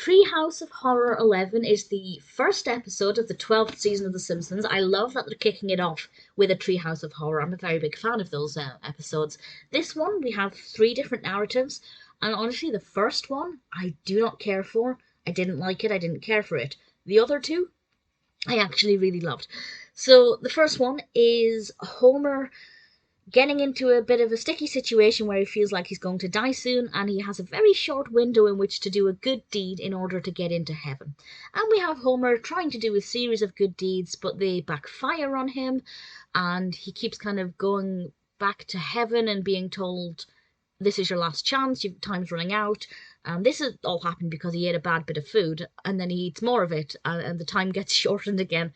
Treehouse of Horror 11 is the first episode of the 12th season of The Simpsons. I love that they're kicking it off with a Treehouse of Horror. I'm a very big fan of those episodes. This one, we have 3 different narratives, and honestly, the first one, I do not care for. I didn't like it, I didn't care for it. The other 2, I actually really loved. So, the first one is Homer getting into a bit of a sticky situation where he feels like he's going to die soon, and he has a very short window in which to do a good deed in order to get into heaven. And we have Homer trying to do a series of good deeds, but they backfire on him, and he keeps kind of going back to heaven and being told, this is your last chance, your time's running out. This has all happened because he ate a bad bit of food, and then he eats more of it, and the time gets shortened again.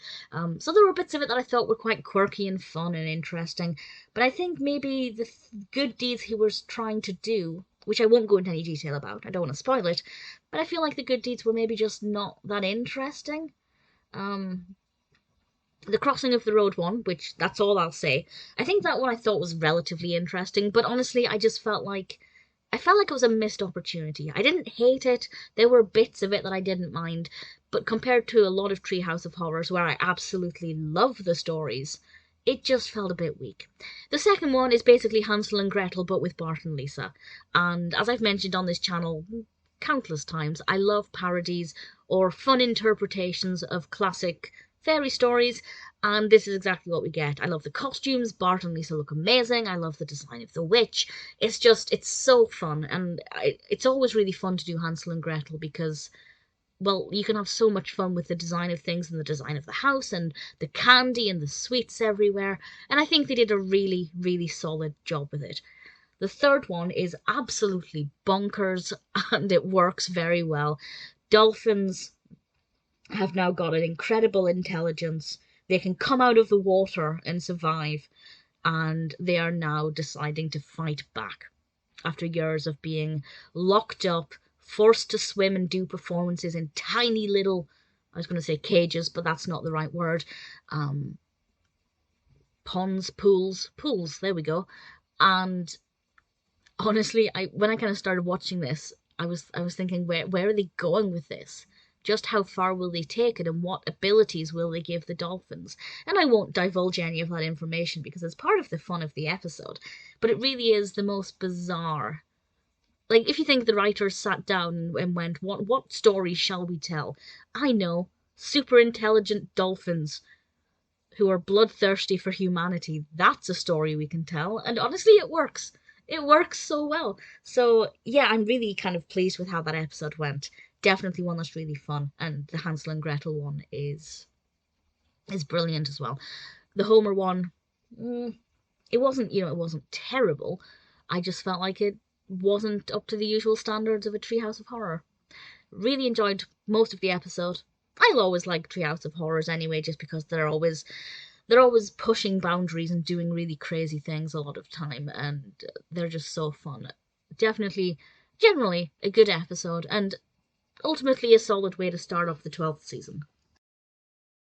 So there were bits of it that I thought were quite quirky and fun and interesting, but I think maybe the good deeds he was trying to do, which I won't go into any detail about, I don't want to spoil it, but I feel like the good deeds were maybe just not that interesting. The crossing of the road one, which that's all I'll say, I think that one I thought was relatively interesting, but honestly I just felt like it was a missed opportunity. I didn't hate it, there were bits of it that I didn't mind, but compared to a lot of Treehouse of Horrors where I absolutely love the stories, it just felt a bit weak. The second one is basically Hansel and Gretel but with Bart and Lisa, and as I've mentioned on this channel countless times, I love parodies or fun interpretations of classic fairy stories, and this is exactly what we get. I love the costumes, Bart and Lisa look amazing, I love the design of the witch, it's so fun, and it's always really fun to do Hansel and Gretel because, well, you can have so much fun with the design of things and the design of the house and the candy and the sweets everywhere, and I think they did a really, really solid job with it. The third one is absolutely bonkers, and it works very well. Dolphins have now got an incredible intelligence. They can come out of the water and survive, and they are now deciding to fight back after years of being locked up, forced to swim and do performances in tiny little, I was going to say cages, but that's not the right word, ponds, pools, there we go. And honestly, when I kind of started watching this, I was thinking, where are they going with this? Just how far will they take it, and what abilities will they give the dolphins? And I won't divulge any of that information because it's part of the fun of the episode, but it really is the most bizarre. Like, if you think the writers sat down and went, what story shall we tell? I know, super intelligent dolphins who are bloodthirsty for humanity. That's a story we can tell, and honestly, it works. It works so well. So yeah, I'm really kind of pleased with how that episode went. Definitely one that's really fun, and the Hansel and Gretel one is brilliant as well. The Homer one, it wasn't terrible. I just felt like it wasn't up to the usual standards of a Treehouse of Horror. Really enjoyed most of the episode. I'll always like Treehouse of Horrors anyway, just because they're always pushing boundaries and doing really crazy things a lot of time, and they're just so fun. Definitely, generally, a good episode, and ultimately a solid way to start off the 12th season.